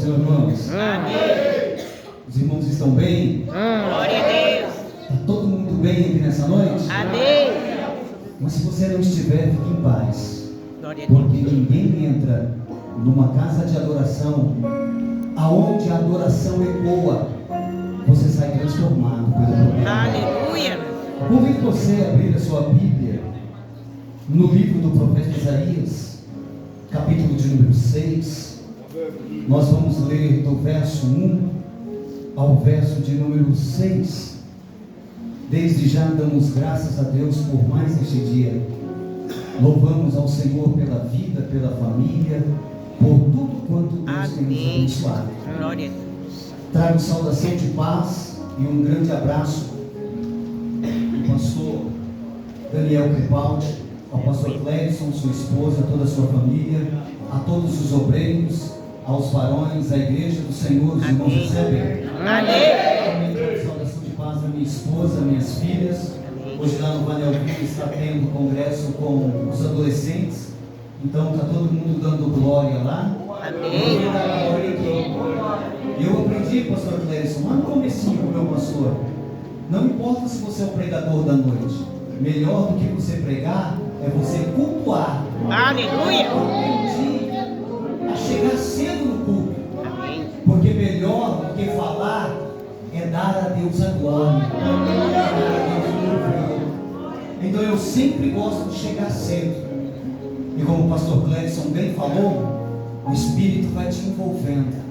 Senhor, irmãos. Amém. Os irmãos estão bem? Glória a Deus. Está todo mundo bem aqui nessa noite? Amém. Mas se você não estiver, fique em paz. Glória a Deus. Porque ninguém entra numa casa de adoração aonde a adoração ecoa. Você sai transformado pelo poder. Aleluia. Convido você a abrir a sua Bíblia no livro do profeta Isaías, capítulo de número 6. Nós vamos ler do verso 1 ao verso de número 6. Desde já damos graças a Deus por mais este dia. Louvamos ao Senhor pela vida, pela família, por tudo quanto Deus tem nos abençoado. Glória a Deus. Trago saudação de paz e um grande abraço ao pastor Daniel Crepaldi, ao pastor Clérison, sua esposa, toda a sua família, a todos os obreiros, aos varões, à igreja do Senhor, os irmãos recebem. Amém. Também saudação de paz à minha esposa, minhas filhas. Hoje lá no Vanelville está tendo congresso com os adolescentes, então está todo mundo dando glória lá. Amém. Eu aprendi, pastor Clérison, lá no comecinho com o meu pastor, não importa se você é o pregador da noite, melhor do que você pregar é você cultuar. Aleluia. Eu aprendi a chegar cedo no culto, Amém. porque melhor do que falar é dar a Deus a glória, dar a Deus o louvor. Então eu sempre gosto de chegar cedo, e como o pastor Clérison bem falou, o Espírito vai te envolvendo.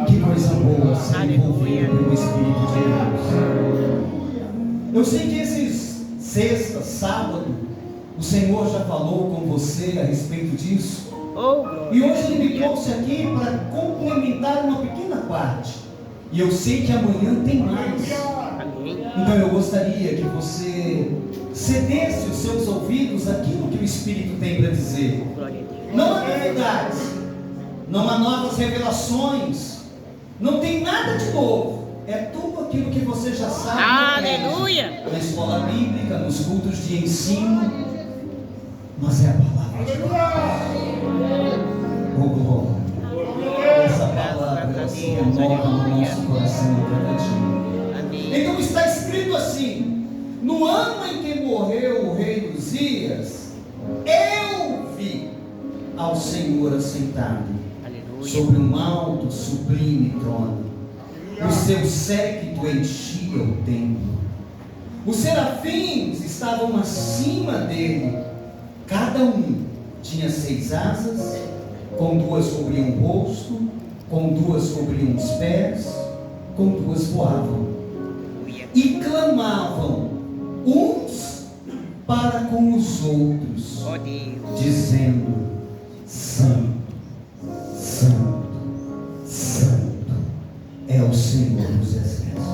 Que coisa boa ser envolvido pelo Espírito de Deus. Eu sei que esses sexta, sábado, o Senhor já falou com você a respeito disso. E hoje Ele me trouxe aqui para complementar uma pequena parte. E eu sei que amanhã tem mais. Então eu gostaria que você cedesse os seus ouvidos àquilo que o Espírito tem para dizer. Não há novidades, não há novas revelações, não tem nada de novo. É tudo aquilo que você já sabe. Aleluia. Na escola bíblica, nos cultos de ensino, mas é a palavra de Deus. Oh, glória. Essa palavra assim renova no nosso coração cada dia. Então está escrito assim: no ano em que morreu o rei Uzias, eu vi ao Senhor assentado sobre um alto, sublime trono. O seu séquito enchia o templo. Os serafins estavam acima dele. Cada um tinha 6 asas, com 2 cobriam o rosto, com 2 cobriam os pés, com 2 voavam. E clamavam uns para com os outros, dizendo: Santo, Santo, Santo é o Senhor dos exércitos,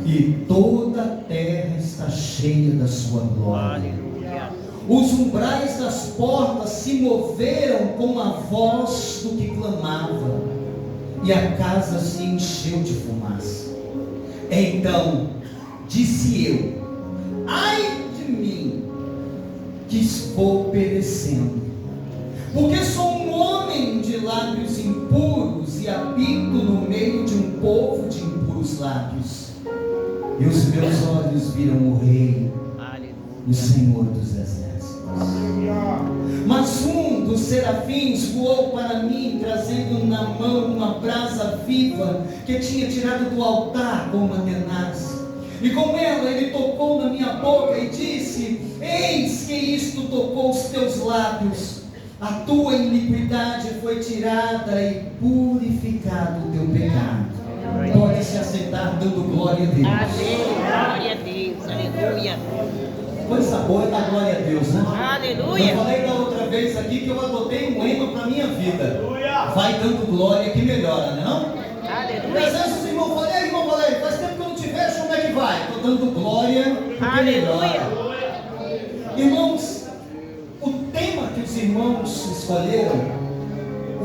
e toda a terra está cheia da sua glória. Os umbrais das portas se moveram com a voz do que clamava, e a casa se encheu de fumaça. Então disse eu: ai de mim, que vou perecendo, porque sou um homem de lábios impuros e habito no meio de um povo de impuros lábios. E os meus olhos viram o Rei, o Senhor dos exércitos. Mas um dos serafins voou para mim, trazendo na mão uma brasa viva que tinha tirado do altar com uma tenaz. E com ela ele tocou na minha boca e disse: eis que isto tocou os teus lábios. A tua iniquidade foi tirada e purificado o teu pecado. Pode se assentar dando glória a Deus. Amém. Glória a Deus. Aleluia. Coisa boa é dar glória a Deus, né? Aleluia. Eu falei da outra vez aqui que eu adotei um lema para a minha vida: vai dando glória que melhora, não? Aleluia. Às vezes os irmãos falam: irmão Valério, faz tempo que eu não te vejo, como é que vai? Estou dando glória que melhora. Irmãos, o tema que os irmãos escolheram,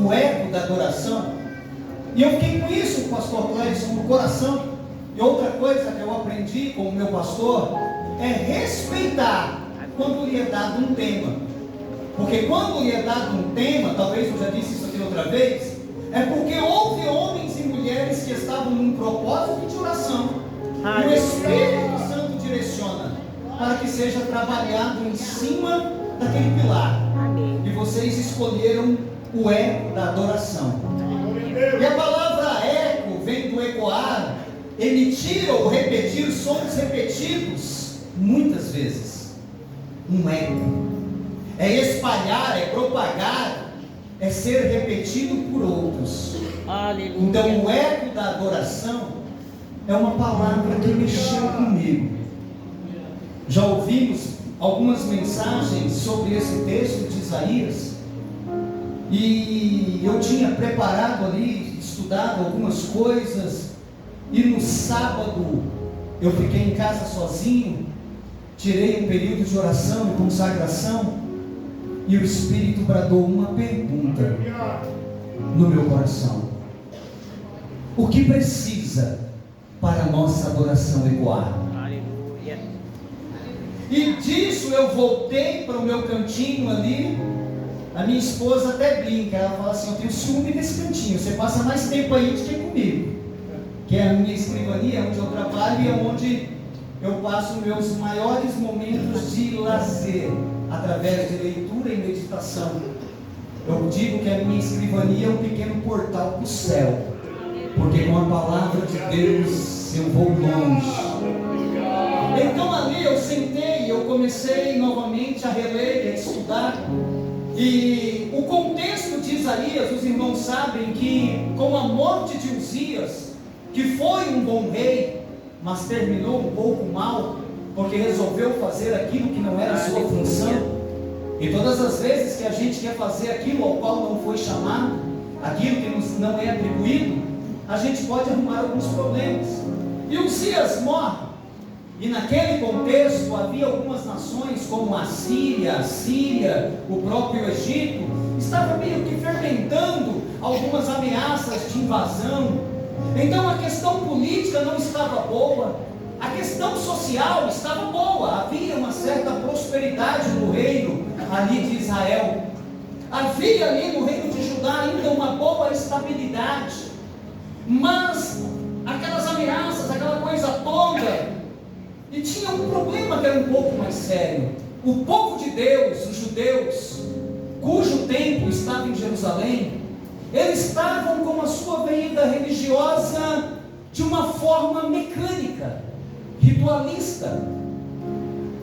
o eco da adoração, e eu fiquei com isso, pastor Clérison, no coração. E outra coisa que eu aprendi com o meu pastor é respeitar quando lhe é dado um tema. Porque quando lhe é dado um tema, talvez eu já disse isso aqui outra vez, é porque houve homens e mulheres que estavam num propósito de oração. E o Espírito Santo direciona para que seja trabalhado em cima daquele pilar. Amém. E vocês escolheram o eco da adoração. E a palavra eco vem do ecoar, emitir ou repetir sons repetidos muitas vezes. Um eco é espalhar, é propagar, é ser repetido por outros. Aleluia. Então o eco da adoração é uma palavra que mexeu comigo. Já ouvimos algumas mensagens sobre esse texto de Isaías, e eu tinha preparado ali, estudado algumas coisas, e no sábado eu fiquei em casa sozinho, tirei um período de oração e consagração, e o Espírito bradou uma pergunta no meu coração: o que precisa para a nossa adoração ecoar? Aleluia. E disso eu voltei para o meu cantinho ali. A minha esposa até brinca, ela fala assim: eu tenho ciúme desse cantinho, você passa mais tempo aí do que comigo, que é a minha escrivania, onde eu trabalho e é onde eu passo meus maiores momentos de lazer, através de leitura e meditação. Eu digo que a minha escrivania é um pequeno portal para o céu, porque com a palavra de Deus eu vou longe. Então ali eu sentei, eu comecei novamente a reler e a estudar. E o contexto de Isaías, os irmãos sabem que com a morte de Uzias, que foi um bom rei, mas terminou um pouco mal, porque resolveu fazer aquilo que não era a sua função. E todas as vezes que a gente quer fazer aquilo ao qual não foi chamado, aquilo que nos não é atribuído, a gente pode arrumar alguns problemas. E Uzias morre. E naquele contexto havia algumas nações como a Síria, o próprio Egito, estava meio que fermentando algumas ameaças de invasão. Então a questão política não estava boa, a questão social estava boa, havia uma certa prosperidade no reino ali de Israel, havia ali no reino de Judá ainda uma boa estabilidade, mas aquelas ameaças, aquela coisa toda. E tinha um problema que era um pouco mais sério. O povo de Deus, os judeus, cujo templo estava em Jerusalém, eles estavam com a sua vida religiosa de uma forma mecânica, ritualista.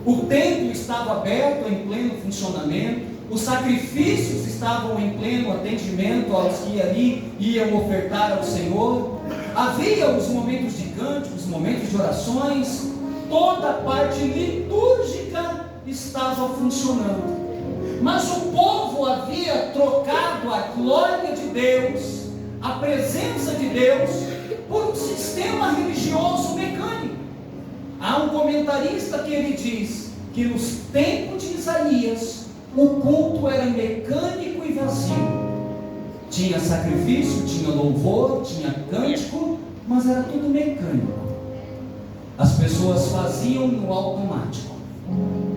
O templo estava aberto, em pleno funcionamento, os sacrifícios estavam em pleno atendimento aos que ali iam ofertar ao Senhor, havia os momentos de cânticos, os momentos de orações, toda a parte litúrgica estava funcionando. Mas o povo havia trocado a glória de Deus, a presença de Deus, por um sistema religioso mecânico. Há um comentarista que ele diz que nos tempos de Isaías o culto era mecânico e vazio. Tinha sacrifício, tinha louvor, tinha cântico, mas era tudo mecânico. As pessoas faziam no automático.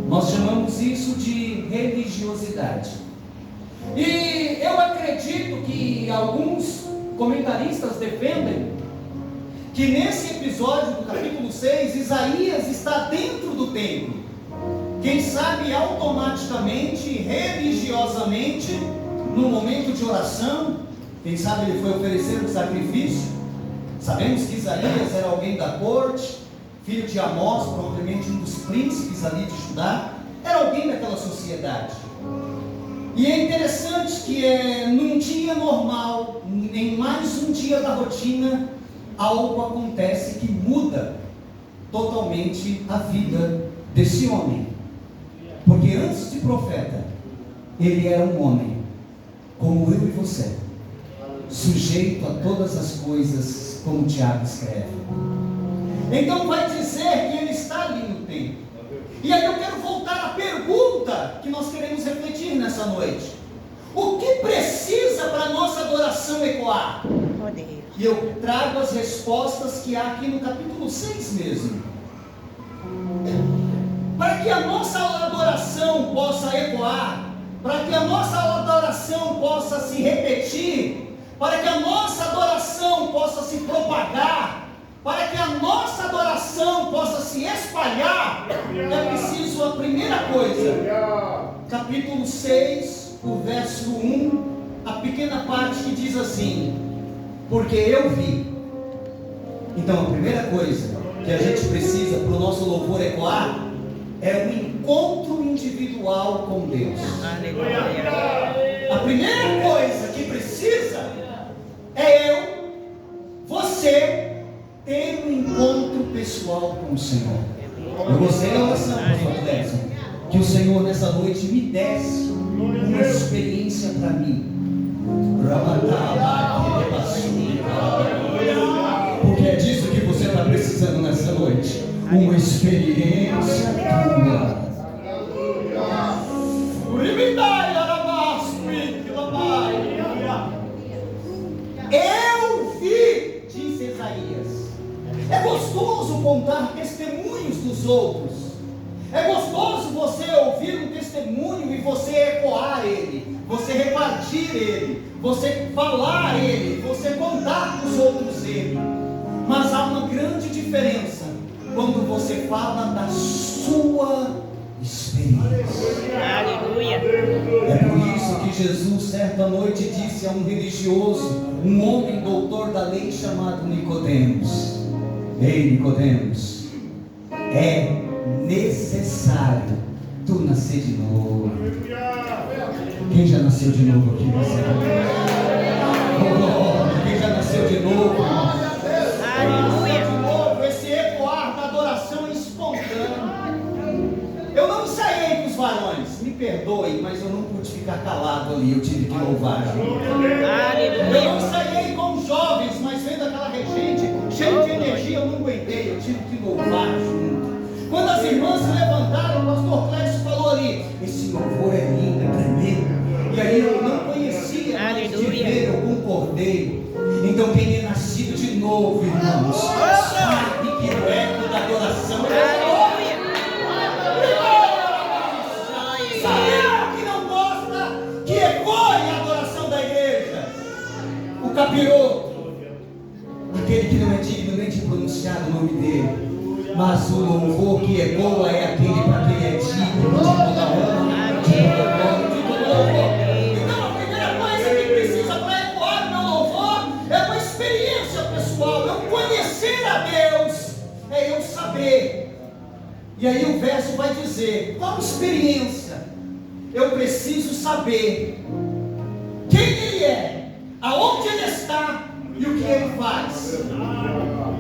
Nós chamamos isso de religiosidade. E eu acredito que alguns comentaristas defendem que nesse episódio do capítulo 6, Isaías está dentro do templo. Quem sabe automaticamente, religiosamente, no momento de oração, quem sabe ele foi oferecer um sacrifício. Sabemos que Isaías era alguém da corte, filho de Amós, provavelmente um dos príncipes ali de Judá, era alguém daquela sociedade. E é interessante que num dia normal, em mais um dia da rotina, algo acontece que muda totalmente a vida desse homem. Porque antes de profeta, ele era um homem, como eu e você, sujeito a todas as coisas, como Tiago escreve. Então vai dizer que ele está ali no templo. E aí eu quero voltar à pergunta que nós queremos refletir nessa noite: o que precisa para a nossa adoração ecoar? E eu trago as respostas que há aqui no capítulo 6 mesmo. Para que a nossa adoração possa ecoar, para que a nossa adoração possa se repetir, para que a nossa adoração possa se propagar, para que a nossa adoração possa se espalhar, é preciso a primeira coisa, capítulo 6, o verso 1, a pequena parte que diz assim: porque eu vi. Então a primeira coisa que a gente precisa para o nosso louvor ecoar é um encontro individual com Deus. Aleluia. A primeira coisa que precisa é eu, você, ter um encontro pessoal com o Senhor. Eu gostei da oração, pastor Clécio, que o Senhor nessa noite me desse uma experiência para mim. Porque é disso que você está precisando nessa noite. Uma experiência tua. Eu vi, disse Isaías. É gostoso contar testemunhos dos outros. É gostoso você ouvir um testemunho e você ecoar ele, você repartir ele, você falar ele, você contar para os outros ele. Mas há uma grande diferença quando você fala da sua experiência. Aleluia. É por isso que Jesus certa noite disse a um religioso, um homem doutor da lei chamado Nicodemos: ei, Nicodemos, é necessário tu nascer de novo. Quem já nasceu de novo aqui? Quem já nasceu de novo? Aleluia. De novo, esse ecoar da adoração é espontâneo. Eu não ensaiei com os varões, me perdoe, mas eu não pude ficar calado ali, eu tive que louvar. Eu não ensaiei com os jovens, mas vendo aquela regente cheia de energia, eu não aguentei, eu tive que louvar junto. Quando as irmãs se levantaram, o pastor Clécio falou ali: esse louvor é lindo, é tremendo. E aí eu não conhecia, mas de ver eu concordei. Então quem é nascido de novo, irmãos, sabe que o eco da adoração é sabe que não gosta que ecoe a adoração da igreja. O capiroto, aquele que não é digno nem de pronunciar o nome dele. Mas o louvor que ecoa é aquele para quem é digno de toda honra, de todo louvor. Então a primeira coisa que precisa para ecoar o meu louvor é uma experiência pessoal. Eu conhecer a Deus, é eu saber. E aí o verso vai dizer: qual experiência? Eu preciso saber quem Ele é, aonde Ele está e o que Ele faz.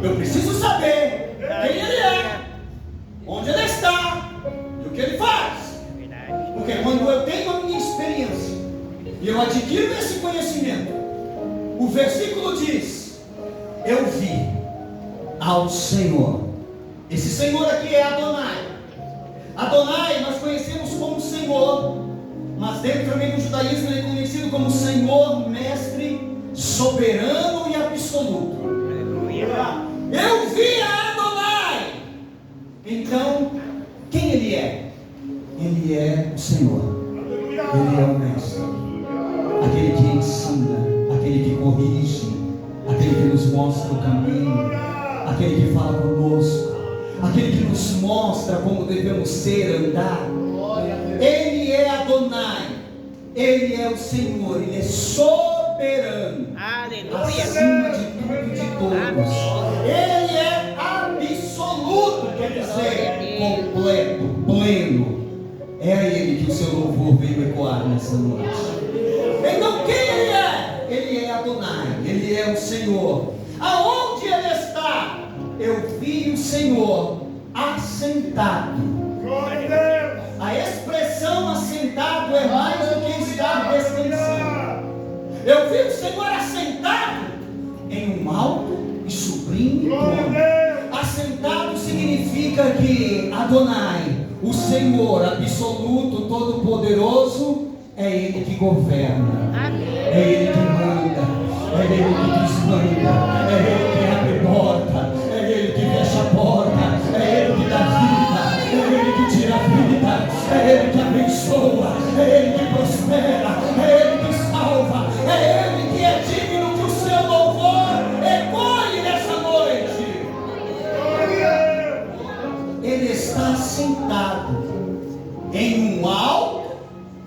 Eu preciso saber quem Ele é, onde Ele está e o que Ele faz. Porque quando eu tenho a minha experiência e eu adquiro esse conhecimento, o versículo diz: eu vi ao Senhor. Esse Senhor aqui é Adonai. Adonai nós conhecemos como Senhor, mas dentro também do judaísmo ele é conhecido como Senhor, Mestre, Soberano e Absoluto. Eu vi a Adonai. Então, quem Ele é? Ele é o Senhor. Ele é o Mestre, aquele que ensina, aquele que corrige, aquele que nos mostra o caminho, aquele que fala conosco, aquele que nos mostra como devemos ser, andar. Ele é Adonai, Ele é o Senhor, Ele é soberano. Aleluia. Acima de tudo e de todos. Ele é absoluto, quer dizer, completo, pleno. É a Ele que o seu louvor veio ecoar nessa noite. Então quem Ele é? Ele é Adonai, Ele é o Senhor. Aonde Ele está? Eu vi o Senhor assentado. A expressão assentado é mais do que estar descansando. Eu vi o Senhor assentado em um alto e sublime trono. Assentado significa que Adonai, o Senhor absoluto, todo-poderoso, é Ele que governa, é Ele que manda, é Ele que desmanda, é Ele que abre porta, é Ele que fecha a porta, é Ele que dá vida, é Ele que tira a vida, é Ele que abençoa, é Ele que prospera. Ele está sentado em um alto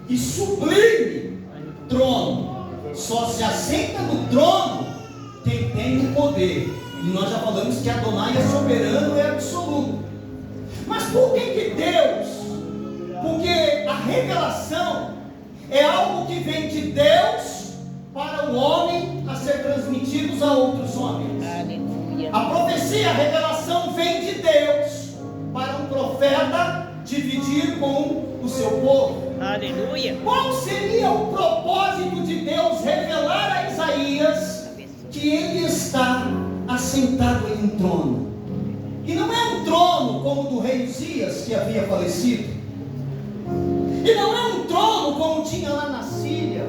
e sublime trono. Só se assenta no trono quem tem o poder. E nós já falamos que Adonai é soberano e absoluto. Mas por que Deus? Porque a revelação é algo que vem de Deus para o homem a ser transmitidos a outros homens. Aleluia. A profecia, a revelação vem de Deus para um profeta dividir com o seu povo. Aleluia. Qual seria o propósito de Deus revelar a Isaías que ele está assentado em um trono? E não é um trono como o do rei Uzias, que havia falecido. E não é um trono como tinha lá na Síria.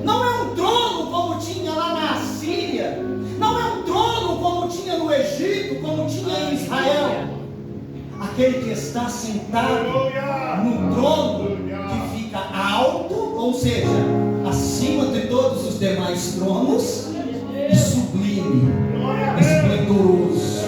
Não é um trono como tinha lá na Assíria. Não é um trono como tinha no Egito, como tinha em Israel. Aquele que está sentado no trono que fica alto, ou seja, acima de todos os demais tronos, e sublime, esplendoroso,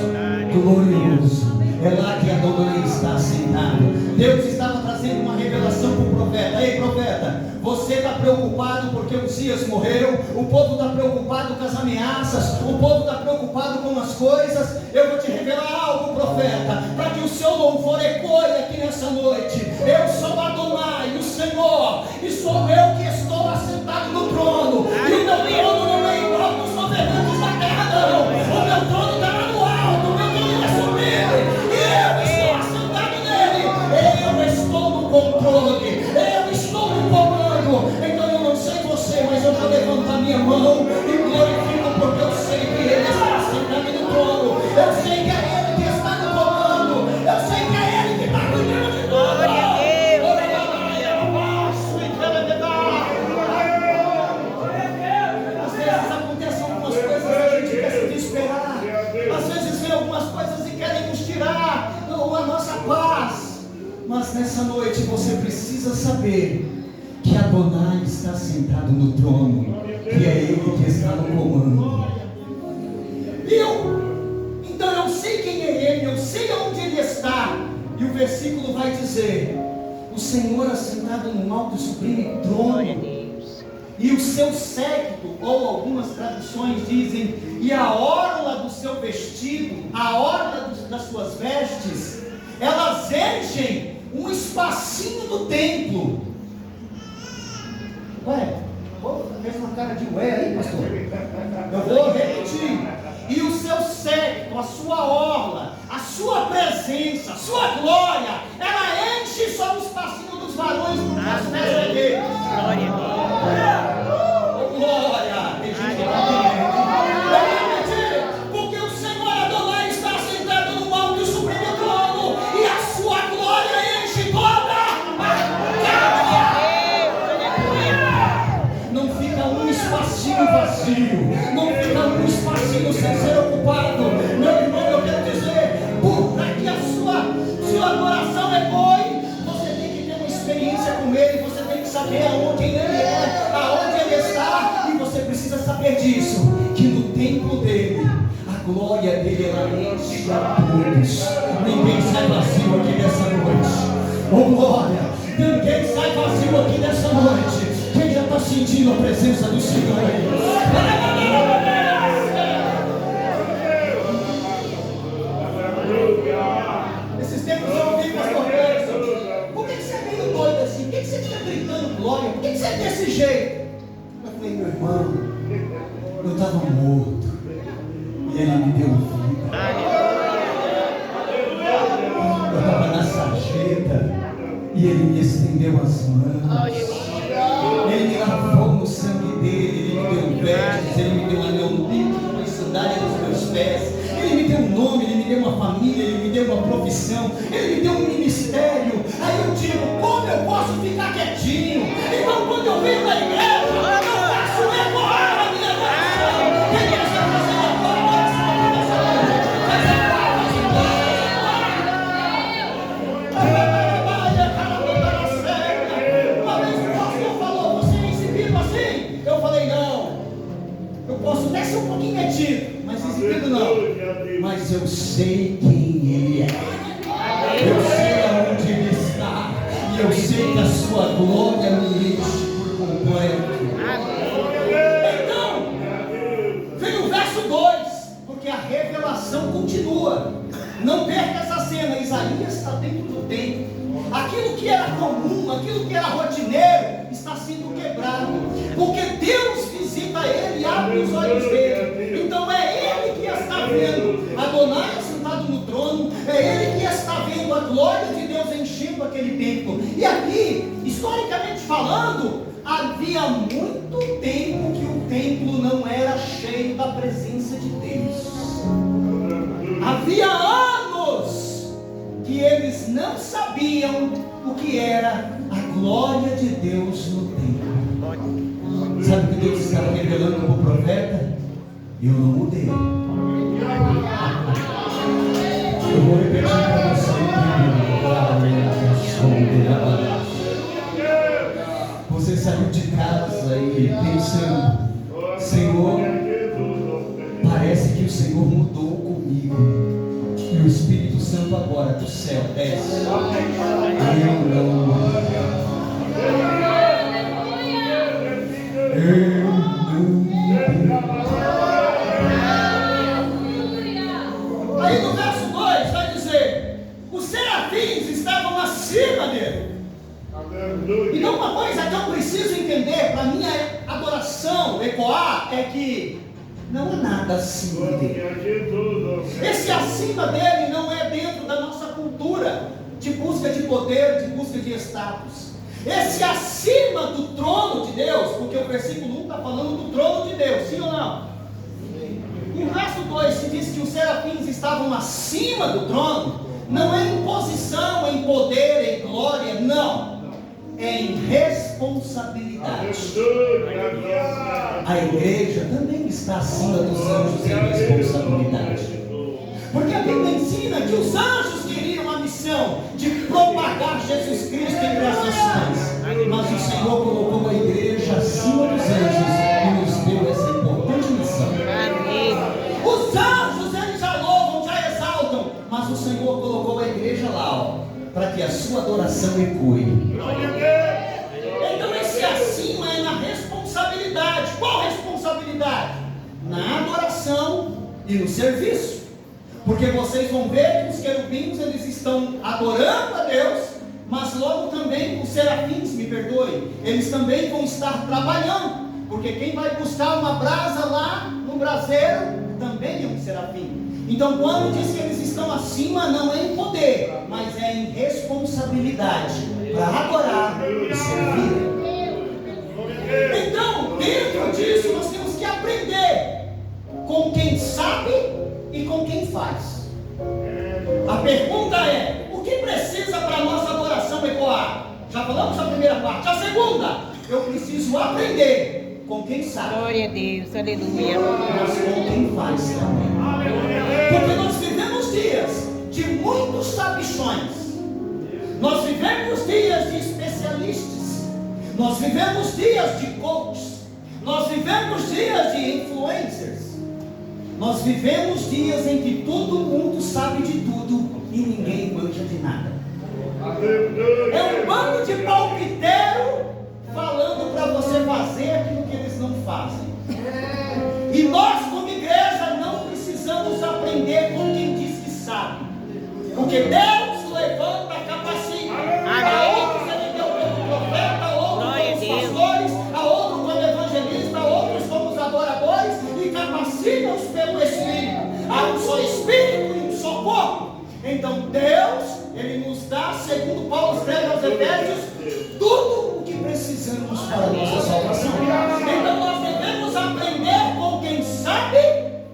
glorioso. É lá que Adonai está sentado. Deus estava trazendo uma revelação para o profeta. Ei, profeta, você está preocupado porque Uzias morreu, o povo está preocupado com as ameaças, o povo está preocupado com as coisas. Eu vou te revelar algo, profeta, para que o seu louvor ecoe aqui nessa noite. Eu sou Adonai, o Senhor, e sou eu que estou assentado no trono. E o meu trono não é igual dos governantes da terra, não. O meu trono está lá no alto, o meu trono é sublime. Eu estou assentado nele. Eu estou no controle. Eu estou no comando. Então eu não sei você, mas eu já levanto a minha mão e glorifico, porque eu sei que ele está assentado no trono. Eu sei que é ele que está no comando. Eu sei que é ele que está cuidando de tudo. Glória a Deus. Às vezes acontecem algumas coisas e a gente quer se desesperar. Às vezes vem algumas coisas e querem nos tirar a nossa paz. Mas nessa noite você precisa saber que Adonai está sentado no trono, e é Ele que está no comando. Então eu sei quem é Ele, eu sei onde Ele está. E o versículo vai dizer: o Senhor assentado num alto e sublime Glória a trono, Deus. e o seu séquito, ou algumas traduções dizem, e a orla do seu vestido, a orla das suas vestes, elas enchem um espacinho do templo. Ué, fez uma cara de ué aí, pastor? Eu vou repetir. E o seu séquito, a sua orla, a sua presença, a sua glória, ela enche só o espacinho dos varões, porque as vestes deles. Glória a Glória! Porque o Senhor Adonai está sentado no alto e sublime trono, e a sua glória enche toda a terra. Não fica um espacinho vazio, não fica um espacinho sem ser ocupado. Meu irmão, eu quero dizer, para que a sua adoração ecoe, você tem que ter uma experiência com Ele, você tem que saber aonde Ele é, aonde Ele está, e você precisa saber disso, que no templo dele, a glória dele ela enche a todos. Ninguém sai vazio aqui nessa noite. Oh glória! Ninguém sai vazio aqui nessa noite. Quem já está sentindo a presença do Senhor aí? Esses tempos eu ouvi pastor Pedro: por que você é meio doido assim? Por que você fica gritando glória? Por que você é desse jeito? Eu falei: meu irmão, eu estava morto e Ele me deu vida. Eu estava na sarjeta e Ele me estendeu as mãos. Ele me lavou no sangue dele. Ele me deu vestes, Ele me deu um anel no dedo, uma sandália nos meus pés. Ele me deu um nome, Ele me deu uma família, Ele me deu uma profissão, Ele me deu um ministério. Aí eu digo: como eu posso ficar quietinho? Então quando eu venho na igreja, eu faço ecoar a minha oração. Quem quer estar fazendo agora? Uma vez o pastor falou: você é exibido assim? Eu falei: não, eu posso até ser um pouquinho metido, mas exibido não. Mas eu sei quem Ele é. que era comum, aquilo que era rotineiro, está sendo quebrado, porque Deus visita ele e abre os olhos dele. Então é ele que está vendo Adonai sentado no trono, é ele que está vendo a glória de Deus enchendo aquele templo. E aqui, historicamente falando, havia muito tempo que o templo não era cheio da presença de Deus. Havia anos que eles não sabiam o que era a glória de Deus no templo. Sabe o que Deus estava revelando para o profeta? Eu não mudei. Eu vou repetir para você. Você saiu de casa e pensando: Senhor, parece que o Senhor mudou comigo. E o Espírito Santo agora do céu desce. Eu não mudei. Eu não mudei. Aí no verso 2 vai dizer: os serafins estavam acima dele. Então uma coisa que eu preciso entender para minha adoração ecoar é que não há nada acima dele. Esse acima dele não é dentro da nossa cultura de busca de poder, de busca de status. Esse acima do trono de Deus, porque o versículo 1 está falando do trono de Deus, sim ou não? No verso 2 se diz que os serafins estavam acima do trono, não é em posição, em poder, em glória, não. É em responsabilidade. A igreja também está acima dos anjos em responsabilidade. Porque a Bíblia ensina que os anjos queriam a missão de propagar Jesus Cristo entre as nações. Mas o Senhor colocou a igreja acima dos anjos e nos deu essa importante missão. Os anjos, eles já louvam, já exaltam, mas o Senhor colocou a igreja lá, para que a sua adoração ecoe. Então esse acima é na responsabilidade. Qual responsabilidade? Na adoração e no serviço. Porque vocês vão ver que os querubins, eles estão adorando a Deus, mas logo também os serafins, me perdoem, eles também vão estar trabalhando. Porque quem vai buscar uma brasa lá no braseiro também é um serafim. Então quando diz que eles estão acima, não é em poder, mas é em responsabilidade, para adorar e servir. Então dentro disso nós temos que aprender com quem sabe e com quem faz. A pergunta é: o que precisa para a nossa adoração ecoar? Já falamos a primeira parte. A segunda, eu preciso aprender com quem sabe. Glória a Deus, aleluia. Mas com quem faz também. Porque nós vivemos dias de muitos sabichões. Nós vivemos dias de especialistas. Nós vivemos dias de coaches. Nós vivemos dias de influencers. Nós vivemos dias em que todo mundo sabe de tudo e ninguém manja de nada. É um bando de palpiteiro falando para você fazer aquilo que eles não fazem. E nós, como igreja, não precisamos aprender com quem diz que sabe. Porque Deus levanta, capacita. A outros ele deu como profeta, a outros como os pastores, a outros como evangelista, a outros como os adoradores, e capacita-os pelo Espírito. Há um só Espírito e um só corpo. Então Deus, ele nos dá, segundo Paulo escreve aos Efésios, tudo o que precisamos para a nossa salvação. Então nós devemos aprender com quem sabe,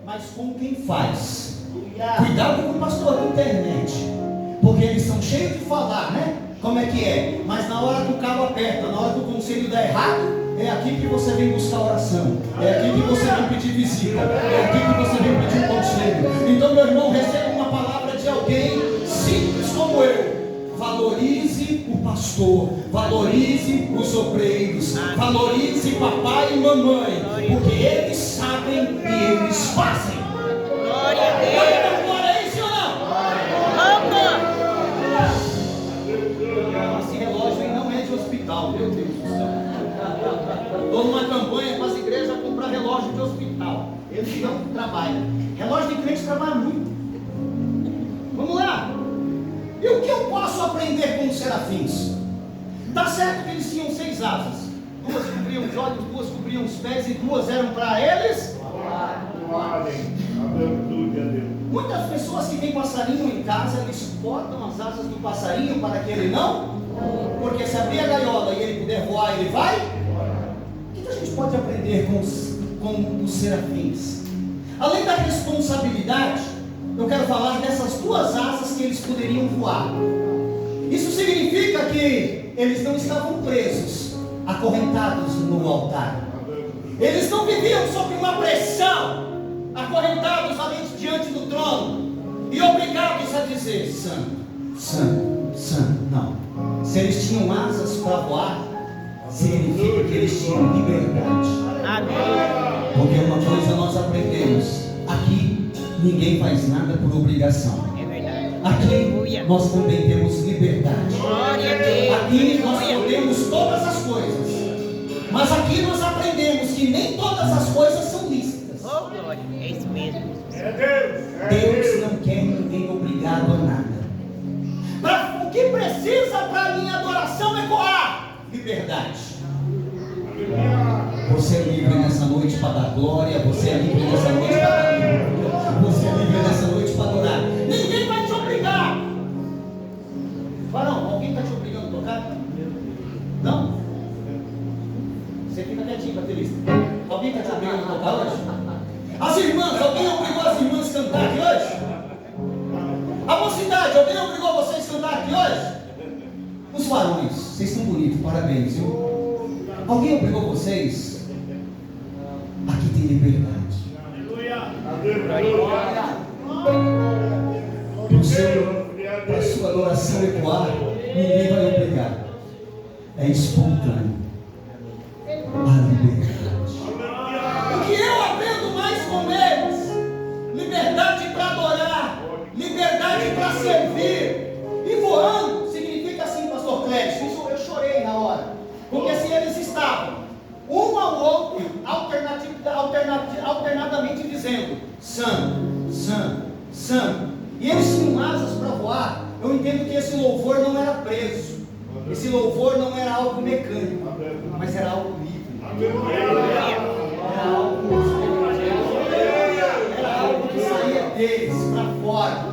mas com quem faz. Cuidado com o pastor da internet, porque eles são cheios de falar, né? Como é que é? Mas na hora que o cabo aperta, na hora que o conselho dá errado, é aqui que você vem buscar oração, é aqui que você vem pedir visita, é aqui que você vem pedir conselho. Então, meu irmão, receba uma palavra de alguém simples como eu. Valorize o pastor, valorize os obreiros, valorize papai e mamãe, porque eles sabem e eles fazem. Glória a Deus. Agora é isso ou não? Vamos. Esse relógio aí não é de hospital, meu Deus do céu. Estou numa campanha para as igrejas comprar relógio de hospital. Eles não trabalham. Relógio de crente trabalha muito. Vamos lá. E o que eu posso aprender com os serafins? Tá certo que eles tinham 6 asas. 2 cobriam os olhos, 2 cobriam os pés e 2 eram para eles. Muitas pessoas que têm passarinho em casa, eles cortam as asas do passarinho para que ele não, porque se abrir a gaiola e ele puder voar, ele vai. O que a gente pode aprender com os serafins? Além da responsabilidade, eu quero falar dessas 2 asas que eles poderiam voar. Isso significa que eles não estavam presos, acorrentados no altar. Eles não viviam sob uma pressão, acorrentados ali diante do trono e obrigados a dizer: santo, santo, santo. Não. Se eles tinham asas para voar, significa que eles tinham liberdade. Amém. Porque uma coisa nós aprendemos: aqui ninguém faz nada por obrigação. É verdade. Aqui Aleluia. nós também temos liberdade. Glória a Deus. Aqui nós Aleluia. podemos todas as coisas. Mas aqui nós aprendemos que nem todas as coisas são lícitas. Oh, glória. É isso mesmo. Deus não quer ninguém obrigado a nada. O que precisa para a minha adoração ecoar? Liberdade. Você é livre nessa noite para dar glória. Você é livre nessa noite para dar glória. Você é livre nessa noite para adorar. Ninguém vai te obrigar. Varão, alguém está te obrigando a tocar? Não? Você fica quietinho, baterista. Alguém está te obrigando a tocar hoje? As irmãs, alguém obrigou as irmãs a cantar aqui hoje? A mocidade, alguém obrigou vocês a cantar aqui hoje? Os varões, vocês são bonitos, parabéns, viu? Alguém obrigou vocês? Aqui tem liberdade. Para a sua adoração ecoar, ninguém vai obrigar. É espontâneo. A liberdade. O que eu aprendo mais com eles? Liberdade para adorar, liberdade para servir. E voando significa assim, pastor Clécio. Isso eu chorei na hora. Porque se eles estavam um ao outro, alternadamente dizendo: santo, santo, santo, e eles tinham asas para voar, eu entendo que esse louvor não era preso. Esse louvor não era algo mecânico, mas era algo livre. Era algo que saía deles para fora.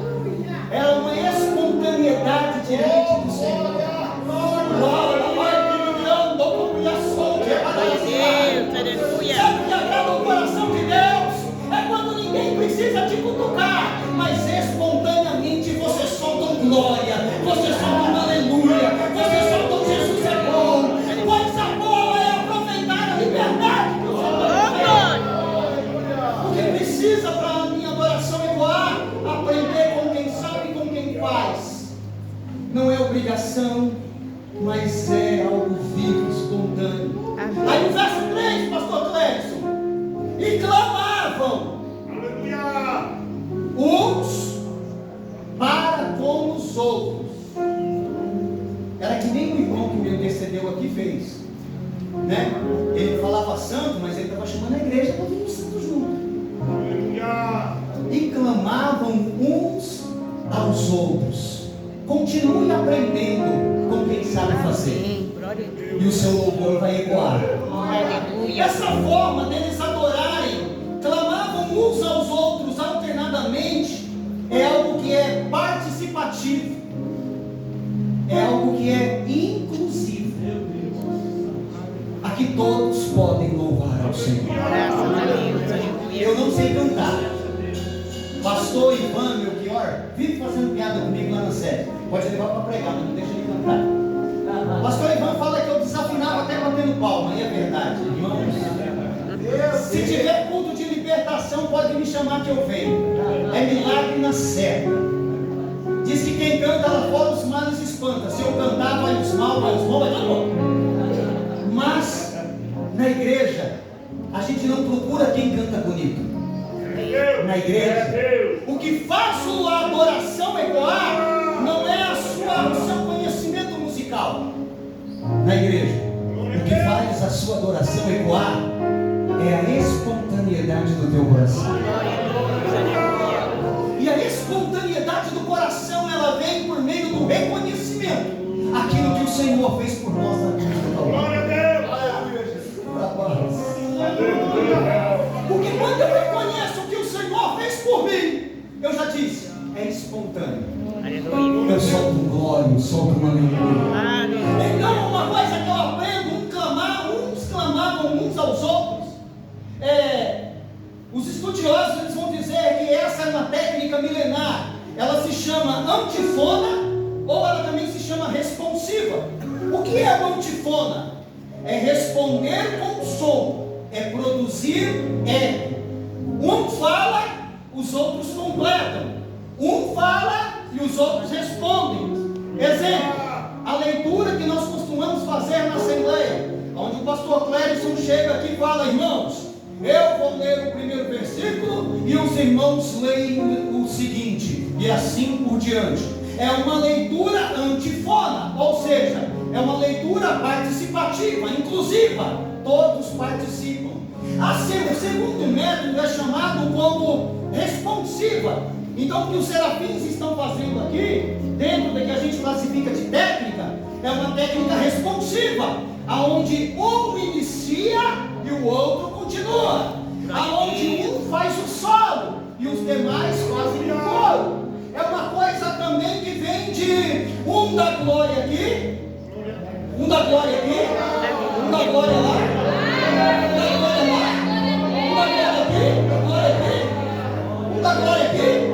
Era uma espontaneidade diante do Senhor. Sabe o que agrada o coração de Deus? É quando ninguém precisa te cutucar, mas espontaneamente você solta um glória, você solta um aleluia, você solta um Jesus é bom. Coisa boa é aproveitar a liberdade que o Senhor tem. O que precisa para a minha adoração ecoar? Aprender com quem sabe e com quem faz. Não é obrigação, mas é algo vivo, espontâneo. Aí no verso 3, pastor Clécio: e clamavam uns para com os outros. Era que nem o irmão que me antecedeu aqui fez, né? Ele falava santo, mas ele estava chamando a igreja para vir santo junto. E clamavam uns aos outros. Continue aprendendo com quem sabe fazer, e o seu louvor vai ecoar. Essa forma deles adorarem, clamavam uns aos outros alternadamente, é algo que é participativo, é algo que é inclusivo. Aqui todos podem louvar ao Senhor. Eu não sei cantar. Pastor Ivan, meu pior, vive fazendo piada comigo lá na sede. Pode levar para pregar, mas não deixa ele cantar. Pastor Ivan fala que eu desafinava até batendo palma, e é verdade, irmãos. Se tiver culto de libertação, pode me chamar que eu venho. É milagre na certa. Diz que quem canta lá fora os males espanta. Se eu cantar, vai os mal, vai tudo. Mas na igreja a gente não procura quem canta bonito. Na igreja, o que faz sua adoração ecoar não é o seu conhecimento musical. Na igreja, o que faz a sua adoração ecoar é a espontaneidade do teu coração. E a espontaneidade do coração, ela vem por meio do reconhecimento aquilo que o Senhor fez por nós na cruz do Calvário. Porque quando eu reconheço o que o Senhor fez por mim, eu já disse, é espontâneo. Aleluia. Eu solto um glória, eu solto uma aleluia. Aleluia. Então, uma coisa que eu aprendo, uns clamavam uns aos outros. Os estudiosos eles vão dizer que essa é uma técnica milenar. Ela se chama antifona, ou ela também se chama responsiva. O que é o antifona? É responder com som, é produzir eco. Um fala, os outros completam. Um fala e os outros respondem. Exemplo, a leitura que nós costumamos fazer na Assembleia, onde o pastor Clérison chega aqui e fala: irmãos, eu vou ler o primeiro versículo e os irmãos leem o seguinte, e assim por diante. É uma leitura antifona, ou seja, é uma leitura participativa, inclusiva, todos participam. O segundo método é chamado como responsiva. Então, o que os serafins estão fazendo aqui, dentro da que a gente classifica de técnica, é uma técnica responsiva, aonde um inicia e o outro continua, aonde um faz o solo e os demais fazem o coro. É uma coisa também que vem de um da glória aqui, um da glória aqui, um da glória lá, um da glória lá, um da glória aqui, um da glória aqui.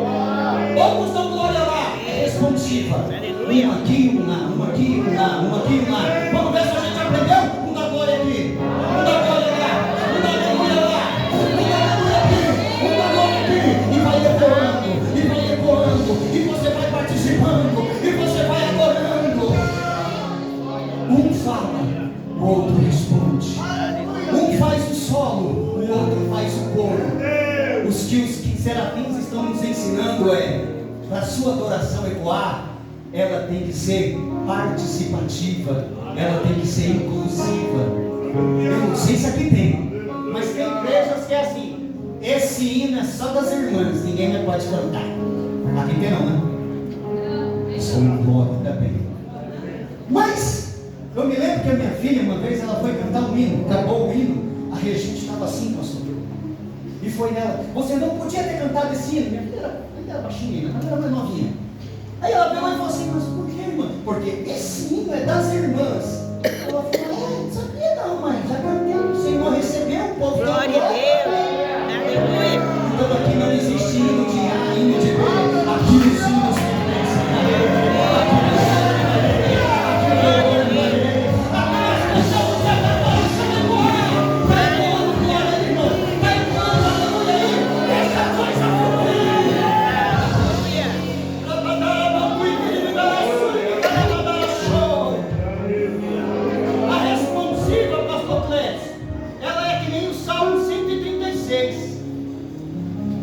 Poucos dão glória lá, é responsiva. Um aqui, um lá, um aqui, um lá, um aqui, um lá. Vamos ver se a gente aprendeu? Um da glória aqui, um da glória lá, um da aleluia lá, um da aleluia aqui, um da glória aqui. E vai ecoando, e vai ecoando, e você vai participando, e você vai adorando. Um fala, o outro responde. Um faz o solo, o outro faz o coro. Os que serafins estão nos ensinando para a sua adoração ecoar, ela tem que ser participativa, ela tem que ser inclusiva. Eu não sei se aqui tem, mas tem igrejas que é assim: esse hino é só das irmãs, ninguém mais pode cantar. Aqui tem não, né? Sou um glória também. Mas eu me lembro que a minha filha, uma vez, ela foi cantar um hino, acabou o hino, a regente estava assim, pastor. E foi nela: você não podia ter cantado esse hino. Minha filha era baixinha, mas era mais novinha. Aí ela pegou e falou assim: mas por que, irmã? Porque esse hino é das irmãs. Ela falou: não sabia não, mãe, já cantei, o Senhor recebeu, o povo Glória a Deus. Aleluia. Então aqui não existe hino de A, hino de B. Aqui os hinos pertencem a Deus.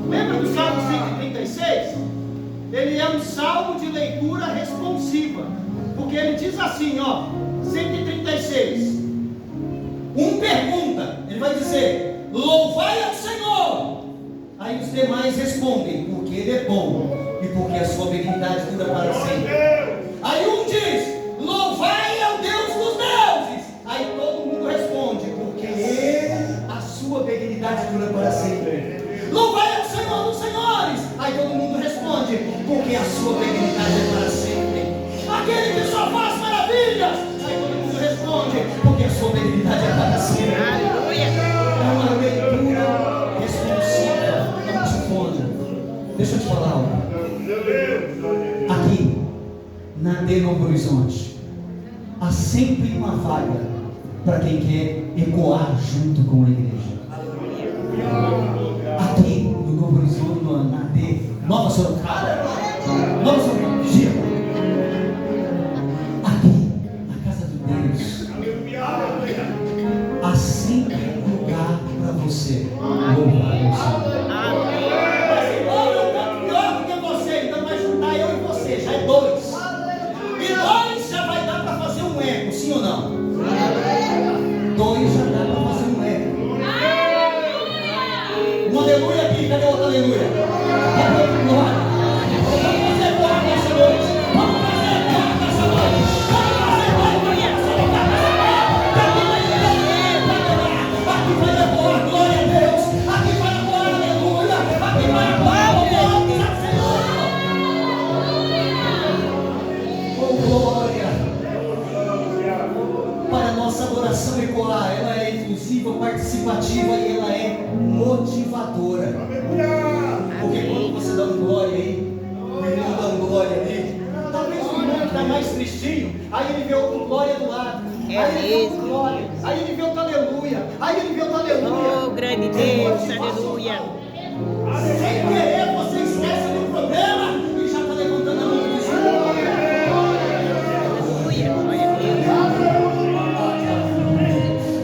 Lembra do Salmo 136? Ele é um salmo de leitura responsiva, porque ele diz assim, ó, 136. Um pergunta, ele vai dizer: louvai ao Senhor. Aí os demais respondem: porque Ele é bom e porque a sua benignidade dura para sempre. Aí um diz: louvai ao Deus dos deuses. Aí todo mundo responde: porque a sua benignidade dura para sempre. Louvai ao Senhor dos senhores. Aí todo mundo responde: porque a sua benignidade é para sempre. Aquele que só faz maravilhas. Aí todo mundo responde: porque a sua benignidade é para sempre. Aleluia. É uma leitura responsiva, antifona. Deixa eu te falar algo. Aqui, na D Novo Horizonte, há sempre uma vaga para quem quer ecoar junto com a igreja. Aqui no Novo Horizonte, na D, Nova Sorocaba, Nova Sorocaba, gira. Aqui, na casa de Deus, há sempre um lugar para você louvar o Senhor. Mas irmão, eu canto pior do que você, então vai juntar eu e você, já é dois. E dois já vai dar para fazer um eco, sim ou não? Dois já dá para fazer um eco. Um aleluia aqui, cadê o outro aleluia? Cadê o outro glória? Vamos fazer glória nessa noite. Vamos fazer glória nessa noite. Vamos fazer glória. adoração ecoar, ela é inclusiva, participativa e ela é motivadora. Porque quando você dá um glória aí, o irmão dá um glória ali, talvez o irmão que está mais tristinho, aí ele vê outro glória do lado, aí ele vê outro glória, aí ele vê outro aleluia, aí ele vê outro aleluia. Oh, grande Deus, aleluia. Sem querer, você esquece do problema e já está levantando a mão e dizendo glória. Aleluia, glória a Deus.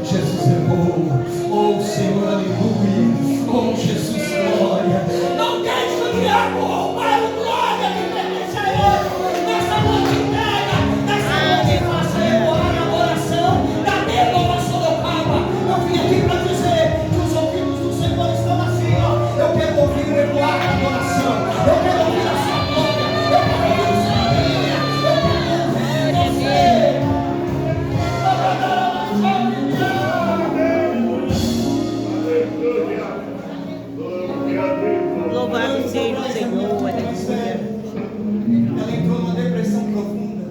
Jesus é bom, oh Senhor, aleluia, oh Jesus, glória. Não deixe o diabo roubar o glória que pertence a Ele. Nessa noite inteira, nessa noite faça ecoar a adoração da minha nova Sorocaba. Eu vim aqui para dizer que os ouvidos do Senhor estão assim, ó. Eu quero ouvir o ecoar da adoração, eu quero ouvir a sua glória, eu quero ouvir o seu alegria, eu quero ouvir você. Louvado seja o Senhor, aleluia. Ela entrou numa depressão profunda,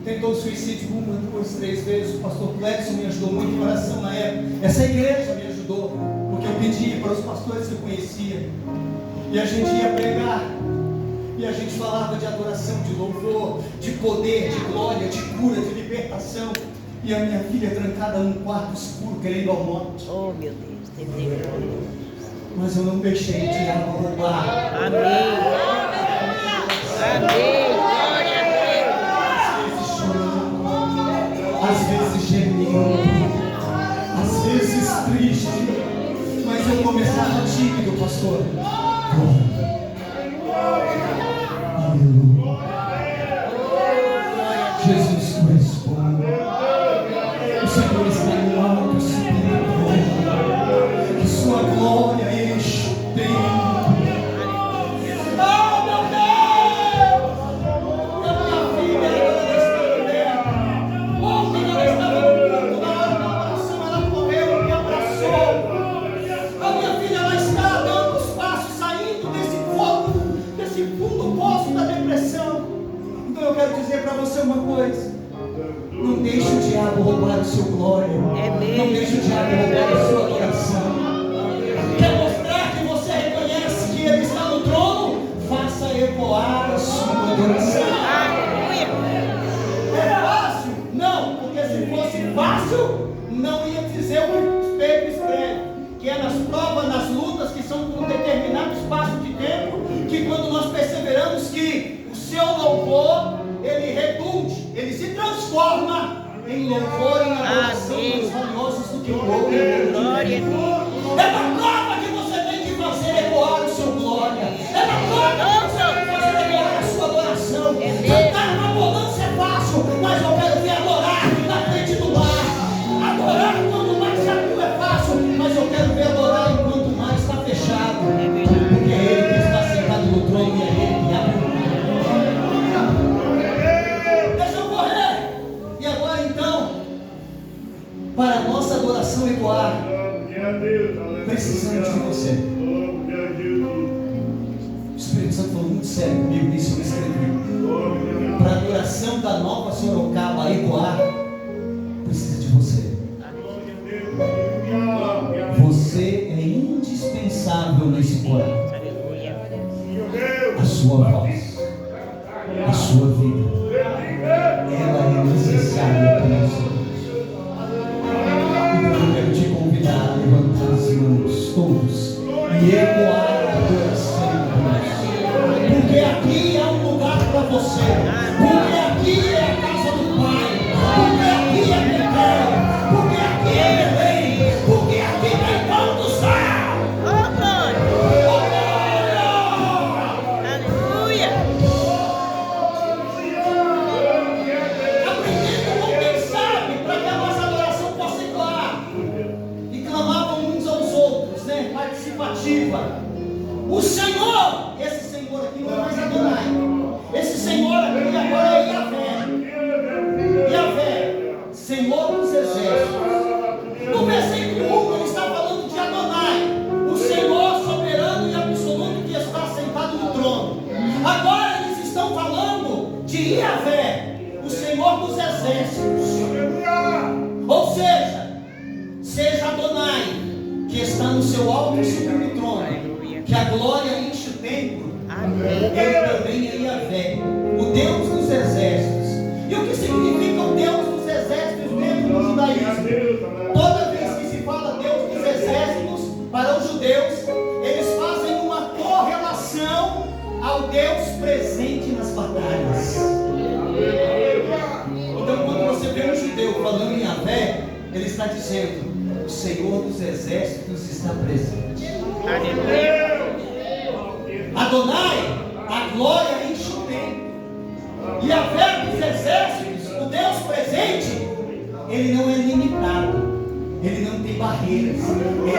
tentou suicídio 1, 2, 3 vezes. O pastor Clexon me ajudou muito em oração na época. Essa igreja me ajudou, porque eu pedi para os pastores que eu conhecia, e a gente ia pregar, e a gente falava de adoração, de louvor, de poder, de glória, de cura, de libertação. E a minha filha trancada num quarto escuro, querendo a morte. Oh, meu Deus, tem Deus. Mas eu não deixei o diabo roubar. Amém. Amém. Glória a Às vezes chorando, às vezes gemendo, às vezes triste, mas eu começava tímido, pastor. Aleluia. Jesus corresponde. O Senhor está no alto, Espírito. Que sua glória enche o templo. Oh, meu Deus! A minha filha, ela está no dela. Ontem ela estava no culto, na hora da oração, ela correu e me abraçou. A minha filha, ela está dando os passos, saindo desse fogo, desse fundo poço da depressão. Então eu quero dizer para você uma coisa. Não deixe o diabo roubar o seu glória. Não deixe o diabo roubar a sua adoração. Quer mostrar que você reconhece que Ele está no trono? Faça ecoar a sua adoração. É fácil? Não, porque se fosse fácil, não ia dizer o que Pedro escreve, que é nas provas, nas lutas, que são por um determinado espaço de tempo, que quando nós perseveramos que o seu louvor, ele redunde, ele se transforma em louvor e em adoração mais valiosos do que o ouro. Glória a Deus. É na prova que você tem que fazer ecoar o seu glória. É na prova que você tem que fazer ecoar a sua adoração. Cantar uma ambulância é fácil, mas eu quero ver adorar na frente do mar. Adorar quando mais se abriu é fácil, mas eu quero ver adorar enquanto mais está fechado. Porque é Ele que está sentado no trono e é Ele que abre. Deixa eu correr. E agora então, para a nossa adoração ecoar, precisamos de você. O Espírito Santo falou muito sério comigo, isso eu escrevi. Para a adoração da nova Sorocaba ecoar, precisa de você. Você é indispensável nesse coral. Aleluia. A sua voz, a sua vida, ela é necessária para nós. Então eu quero te convidar a levantar as mãos todos e ecoar a adoração. Porque aqui é um lugar para você. Porque aqui é a casa do Pai. Porque aqui é Betel. Porque aqui é Belém. Porque aqui tem pão do céu. Oh, glória. Aleluia. Aprendendo com quem sabe, para que a nossa adoração possa ecoar. E clamavam uns aos outros, né? Participativa. O Senhor, esse Senhor aqui não é mais Adonai. Esse Senhor aqui agora é Yahvé. Yahvé, Senhor dos exércitos. No versículo 1 ele está falando de Adonai, o Senhor soberano e absoluto que está sentado no trono. Agora eles estão falando de Yahvé, o Senhor dos exércitos. Ou seja, seu alto e sublime trono, Aleluia. que a glória enche o templo, Amém. ele também é Yahvé, o Deus dos exércitos. E o que significa o Deus dos exércitos dentro do judaísmo? Toda vez que se fala Deus dos exércitos, para os judeus, eles fazem uma correlação ao Deus presente nas batalhas. Então, quando você vê um judeu falando em Yahvé, ele está dizendo: o Senhor dos exércitos está presente. Aleluia. Adonai, a glória enche o templo. E Yahvé dos exércitos, o Deus presente, ele não é limitado, ele não tem barreiras, ele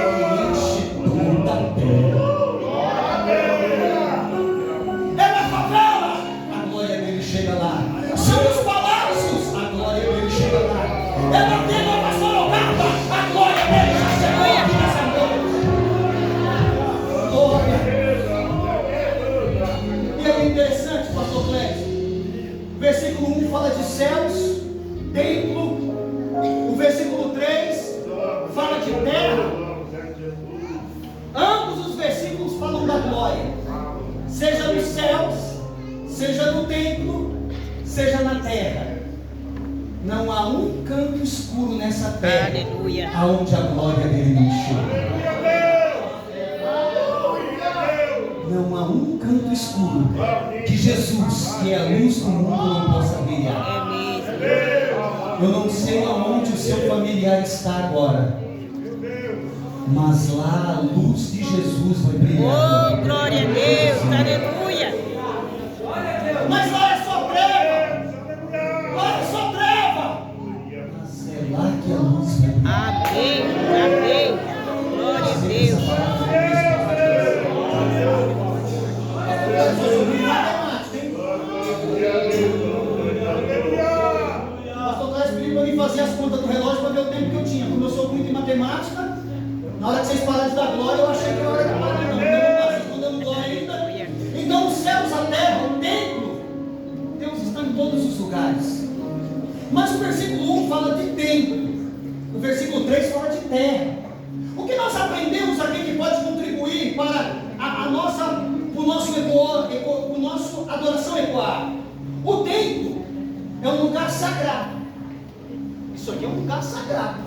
enche toda a terra. É na favela, a glória dele chega lá. São os palácios, a glória dele chega lá. É na Nova Sorocaba, a glória dele já chegou aqui nessa noite. Glória. E é interessante, pastor Clécio, o versículo 1 fala de céus, templo. O versículo 3 fala de terra. Ambos os versículos falam da glória, seja nos céus, seja no templo, seja na terra. Não há um canto escuro nessa terra, Aleluia. aonde a glória dele não chega. Não há um canto escuro que Jesus, que é a luz do mundo, não possa brilhar. É mesmo. Eu não sei aonde o seu familiar está agora, mas lá a luz de Jesus vai brilhar. Oh, glória a Deus. Aleluia. Mas lá é só treva. Lá é só treva. Mas é lá que a luz vai brilhar. Amém. Amém. Glória a Deus. Pastor Clécio pediu para mim fazer as contas do relógio para ver o tempo que eu tinha. Como eu sou muito em matemática, na hora que vocês pararam de dar glória, eu achei que era hora de parar. Não está estudando glória ainda. Então, os céus, a terra, o templo, Deus está em todos os lugares. Mas o versículo 1 fala de templo, o versículo 3 fala de terra. O que nós aprendemos aqui que pode contribuir para a nossa, o nosso adoração ecoar? O templo é um lugar sagrado. Isso aqui é um lugar sagrado.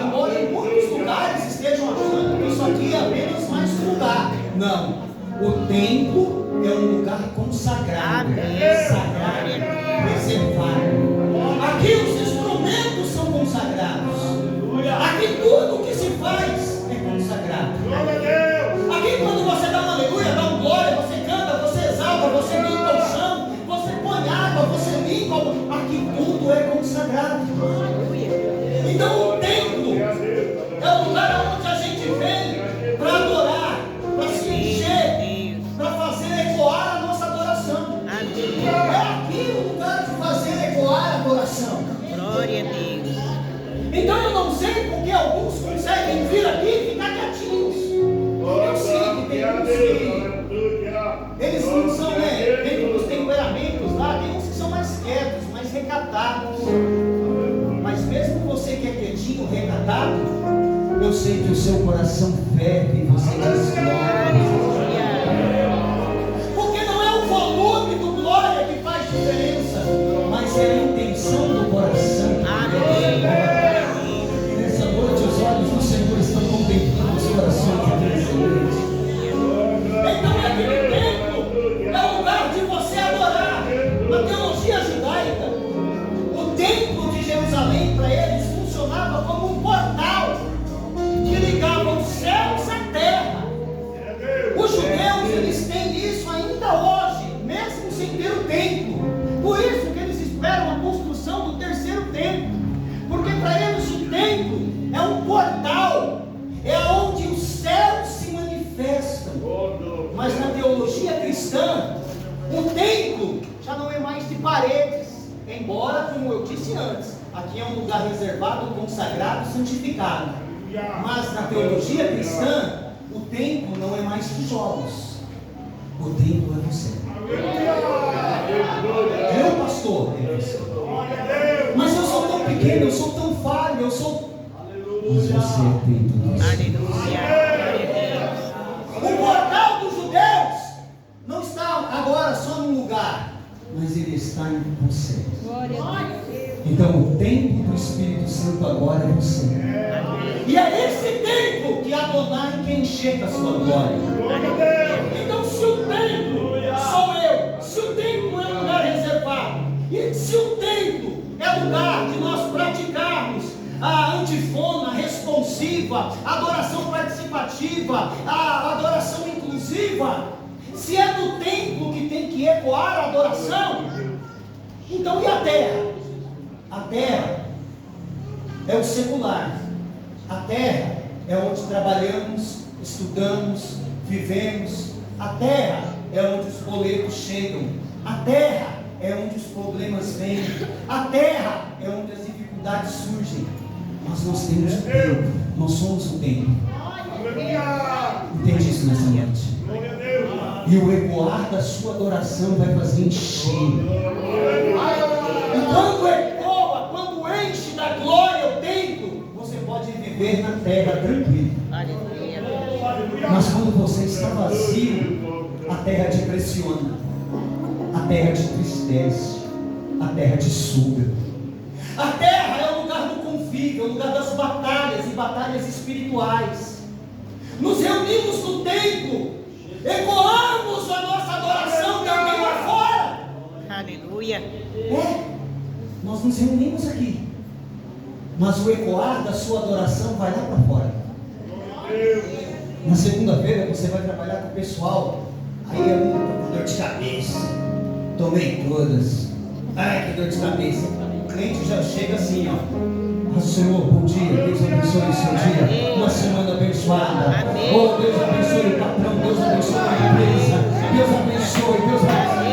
Embora em muitos lugares estejam achando que isso aqui é apenas mais um lugar. Não. O templo é um lugar consagrado, sagrado, preservado. Aqui os instrumentos são consagrados. Aqui tudo que se faz é consagrado. Aqui quando você dá uma aleluia, dá um glória, você canta, você exalta, você limpa o chão, você põe água, você limpa. Aqui tudo é consagrado. Então o templo é o lugar onde a gente vem para adorar, para se encher, para fazer ecoar a nossa adoração. É aqui o lugar de fazer ecoar a adoração. Glória a Deus. Então eu não sei porque alguns conseguem vir aqui e ficar quietinhos. Eu sei que tem uns que eles não são, dentro dos temperamentos lá, tem uns que são mais quietos, mais recatados. Mas mesmo você que é quietinho, recatado, eu sei que o seu coração ferve e você diz glória. Porque não é o volume do glória que faz diferença, mas é a intenção do coração. Nessa noite os olhos do Senhor estão contemplando os corações daqueles homens. Então aquele templo é o lugar de você adorar. Na teologia judaica, o templo de Jerusalém para eles funcionava como um portal que ligava os céus à terra. Os judeus eles têm isso ainda hoje, mesmo sem ter o templo. Por isso que eles esperam a construção do terceiro templo, porque para eles o templo é um portal, é onde os céus se manifestam. Mas na teologia cristã, o templo já não é mais de paredes, embora, como eu disse antes, aqui é um lugar reservado, consagrado, santificado. Mas na teologia cristã, o templo não é mais tijolos, o templo é você. Eu, pastor, é você. Mas eu sou tão pequeno, eu sou tão falho, eu sou Mas você tem tudo isso. Aleluia. Glória a Deus. O portal dos judeus não está agora só num lugar, mas ele está em você. Então o templo do Espírito Santo agora é você. E é esse templo que Adonai quer encher com a sua glória. Então se o templo sou eu, se o templo é lugar reservado, e se o templo é lugar de nós praticarmos a antifona, responsiva, a adoração participativa, a adoração inclusiva, se é no templo que tem que ecoar a adoração, então e a terra? A terra é o secular. A terra é onde trabalhamos, estudamos, vivemos. A terra é onde os boletos chegam. A terra é onde os problemas vêm. A terra é onde as dificuldades surgem. Mas nós temos o tempo. Nós somos o tempo. Entende isso nessa noite? E o ecoar da sua adoração vai fazer encher. E quando ecoa, quando enche da glória o templo, você pode viver na terra tranquilo. Mas quando você está vazio, a terra te pressiona, a terra te entristece, a terra te suga. A terra é o lugar do convívio, é o lugar das batalhas e batalhas espirituais. Nos reunimos no templo, ecoamos a nossa adoração também lá fora. Aleluia. Nós nos reunimos aqui, mas o ecoar da sua adoração vai lá para fora. Na segunda-feira você vai trabalhar com o pessoal, aí é com dor de cabeça, tomei todas, ai que dor de cabeça. O cliente já chega assim, ó: Senhor, bom dia, Deus abençoe o seu dia, uma semana abençoada. Oh, Deus abençoe o patrão, Deus abençoe a empresa, Deus abençoe, Deus abençoe.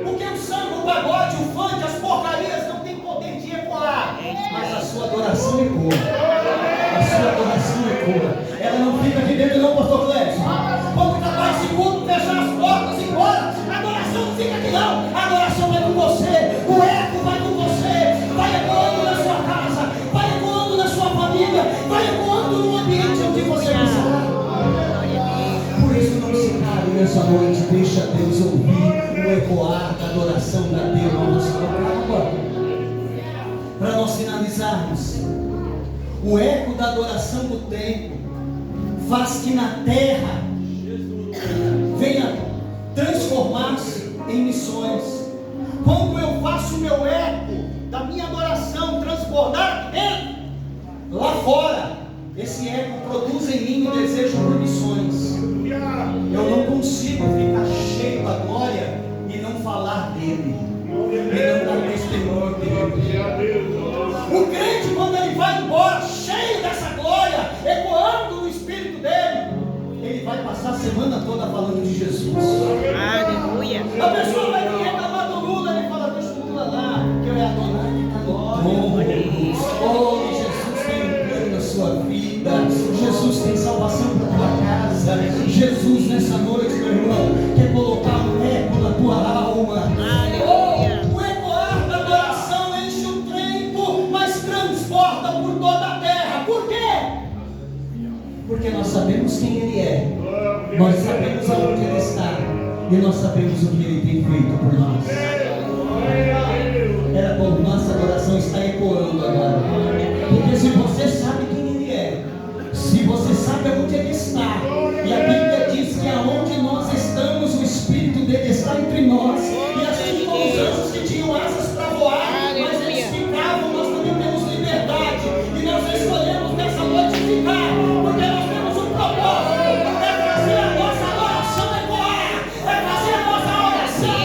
Porque o samba, o pagode, o funk, as porcarias não tem poder de ecoar, mas a sua adoração ecoa. A sua adoração ecoa. Ela não fica aqui dentro não, pastor Clécio. Quando acabar esse culto, fechar as portas e ir embora, a adoração não fica aqui não. A adoração vai com você, o eco vai com você, vai ecoando na sua casa, vai ecoando na sua família, vai ecoando no ambiente onde você está. Por isso não se cale nessa noite, deixa Deus ouvir o ecoar da adoração da Deus na nossa boca. Para nós finalizarmos, o eco da adoração do templo faz que na terra venha transformar-se em missões. Quando eu faço o meu eco da minha adoração transbordar lá fora, esse eco produz em mim o desejo por missões. Eu não consigo ficar cheio da glória e não falar dele, e não dar testemunho dele. O crente, quando ele vai embora cheio dessa glória, ecoando no espírito dele, ele vai passar a semana toda falando de Jesus. Aleluia. A pessoa vai vir reclamar do Lula, ele fala: deixa o Lula lá, que eu é Adonai que está no trono. Oh, Jesus tem um plano na sua vida, Jesus tem salvação para a tua casa. Jesus nessa noite, meu irmão, quer colocar um eco na tua alma. Aleluia. O ecoar da adoração enche o tempo, mas transborda por toda a terra. Por quê? Porque nós sabemos quem Ele é, nós sabemos aonde Ele está, e nós sabemos o que Ele tem feito por nós. Era como nossa adoração está ecoando agora. Porque se você sabe quem Ele é, se você sabe aonde Ele está, e a Bíblia diz que aonde nós estamos, o Espírito dele está entre nós. E assim como os anjos que tinham asas para voar, mas eles ficavam, nós também temos liberdade. E nós escolhemos nessa noite ficar, porque nós temos um propósito: é fazer a nossa adoração ecoar, é fazer a nossa adoração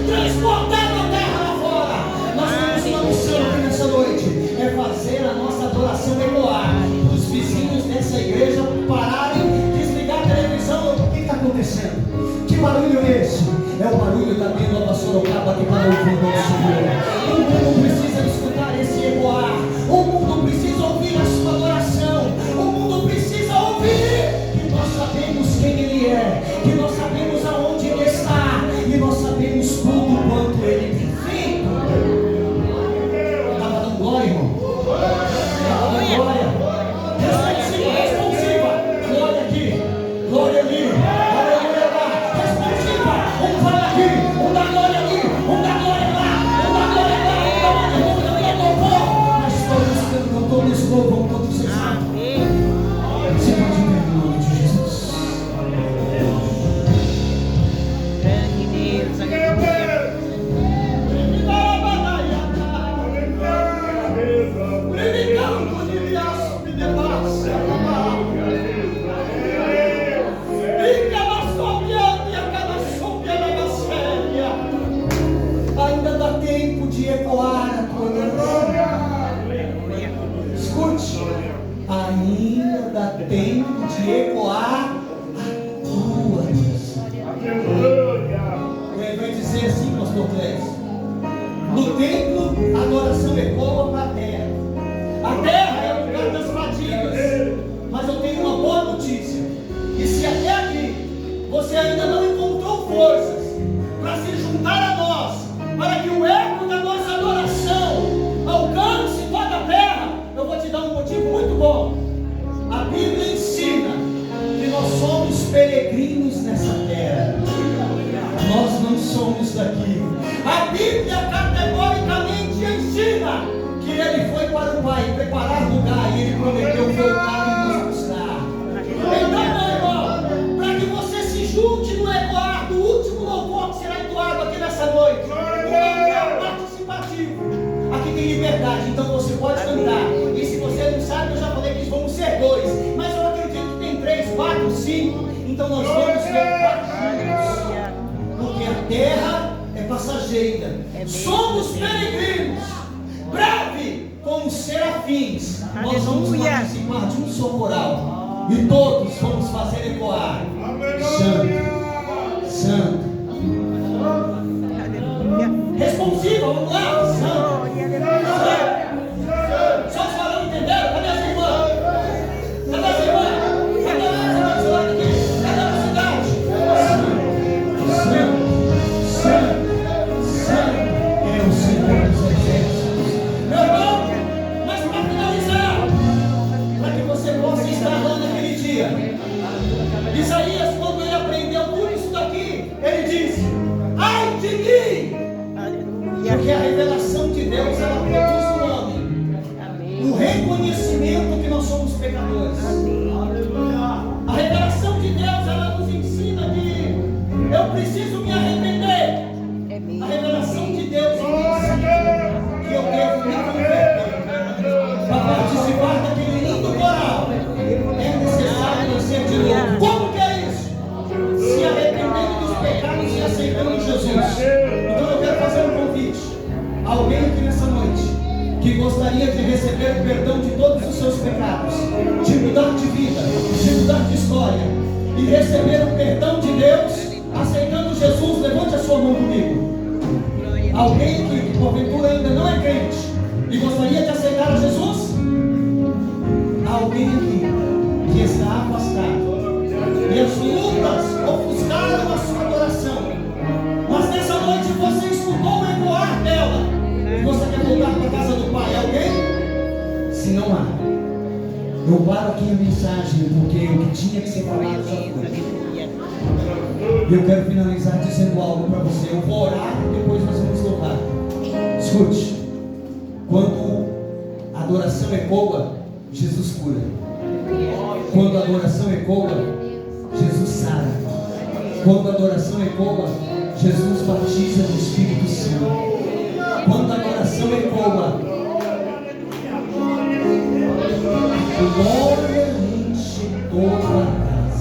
transportar a terra lá fora. Nós temos uma missão aqui nessa noite: é fazer a nossa adoração ecoar. Os vizinhos dessa igreja pararem, desligar a televisão. O que está acontecendo? Que barulho é esse? É o barulho da minha Nova Sorocaba que está ouvindo ao Senhor. O mundo precisa escutar esse ecoar. O mundo precisa ouvir a sua adoração. O mundo precisa ouvir que nós sabemos quem Ele é, que nós sabemos aonde Ele está, e nós sabemos tudo quanto Ele tem feito. de ecoar a tua adoração. Escute, ainda dá tempo de ecoar a tua adoração. Ele vai dizer assim, pastor Clécio: no templo a adoração ecoa para a terra. A terra é o lugar das fadigas. Mas eu tenho uma boa notícia: e se até aqui você ainda não encontrou forças para se juntar a nós, para que o eco da nossa adoração alcance toda a terra, eu vou te dar um motivo muito bom. A Bíblia ensina que nós somos peregrinos nessa terra. Nós não somos daqui. A Bíblia categoricamente ensina que ele foi para o Pai preparar lugar e ele prometeu voltar e nos buscar. Então, meu irmão, para que você se junte no ecoar do último louvor que será entoado aqui nessa noite, o louvor participativo. Aqui tem liberdade, então você pode cantar. E se você não sabe, eu já falei que vamos ser 2. Mas eu acredito que tem 3, 4, 5. Então nós vamos cantar juntos. Porque a terra é passageira. Somos peregrinos. Breve como serafins. Nós vamos participar de um só coral. E todos vamos fazer ecoar: Santo, Santo. Responsiva, vamos lá. Santo. Só os varões entenderam? Cadê as irmãs? Cadê as irmãs? Cadê as irmãs aqui? Cadê a cidade? Santo, Santo, Santo é o Senhor dos Exércitos. Meu irmão, mas para finalizar, para que você possa estar lá naquele dia, Isaías, quando ele aprendeu tudo isso daqui, ele disse: ai de mim! Porque a revelação de Deus, ela produz no homem o reconhecimento que nós somos pecadores. A revelação de Deus, ela nos ensina que eu preciso me arrepender. A revelação de Deus me ensina que eu devo me converter. Para participar daquele lindo coral, é necessário nascer de novo. Como que é isso? Se arrependendo dos pecados e aceitando Jesus. Então eu quero fazer um convite. Alguém aqui nessa noite que gostaria de receber o perdão de todos os seus pecados, de mudar de vida, de mudar de história e receber o perdão de Deus, aceitando Jesus, levante a sua mão comigo. Alguém aqui que porventura ainda não é crente e gostaria de aceitar a Jesus? Alguém aqui que está afastado e as lutas ofuscaram a sua adoração, mas nessa noite você escutou o ecoar dela e você quer voltar para a casa do Pai? Alguém? Se não há, eu paro aqui a mensagem, porque o que tinha que ser falado já foi. E eu quero finalizar dizendo algo para você. Eu vou orar e depois nós vamos louvar. Escute, quando a adoração ecoa, Jesus cura. Quando a adoração ecoa, Jesus sara. Quando a adoração ecoa, Jesus batiza no Espírito Santo. Quando a adoração ecoa, glória enche toda a casa.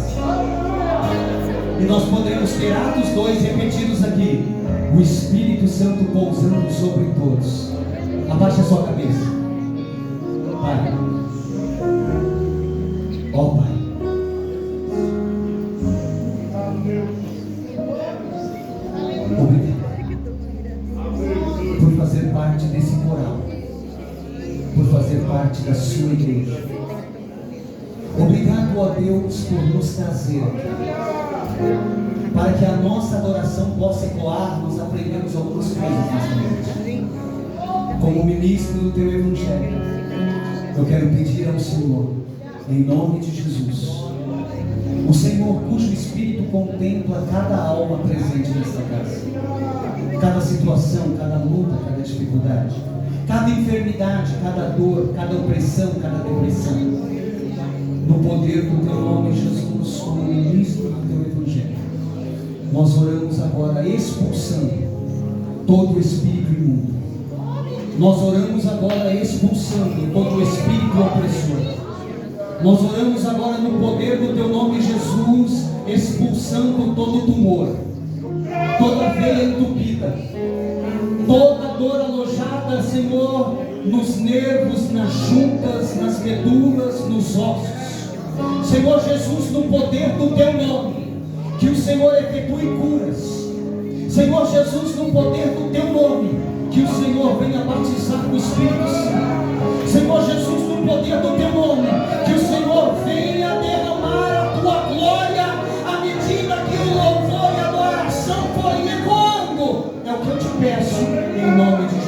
E nós podemos ter Atos 2 repetidos aqui: o Espírito Santo pousando sobre todos. Abaixe a sua cabeça. Pai, ó Pai, obrigado por fazer parte desse coral, por fazer parte da sua igreja. Obrigado, ó Deus, por nos trazer para que a nossa adoração possa ecoar. Nós aprendemos algumas coisas nessa noite. Como ministro do teu Evangelho, eu quero pedir ao Senhor, em nome de Jesus, o Senhor cujo Espírito contempla cada alma presente nesta casa, cada situação, cada luta, cada dificuldade, cada enfermidade, cada dor, cada opressão, cada depressão, no poder do teu nome, Jesus, como ministro do teu Evangelho, nós oramos agora expulsando todo o espírito imundo. Nós oramos agora expulsando todo o espírito opressor. Nós oramos agora no poder do teu nome, Jesus, expulsando todo tumor, toda veia entupida, toda dor alojada, Senhor, nos nervos, nas juntas, nas medulas, nos ossos. Senhor Jesus, no poder do Teu nome, que o Senhor efetue curas. Senhor Jesus, no poder do Teu nome, que o Senhor venha batizar com o Espírito Santo. Senhor Jesus, no poder do Teu nome, que o Senhor venha derramar a Tua glória à medida que o louvor e a adoração forem ecoando. É o que eu te peço, em nome de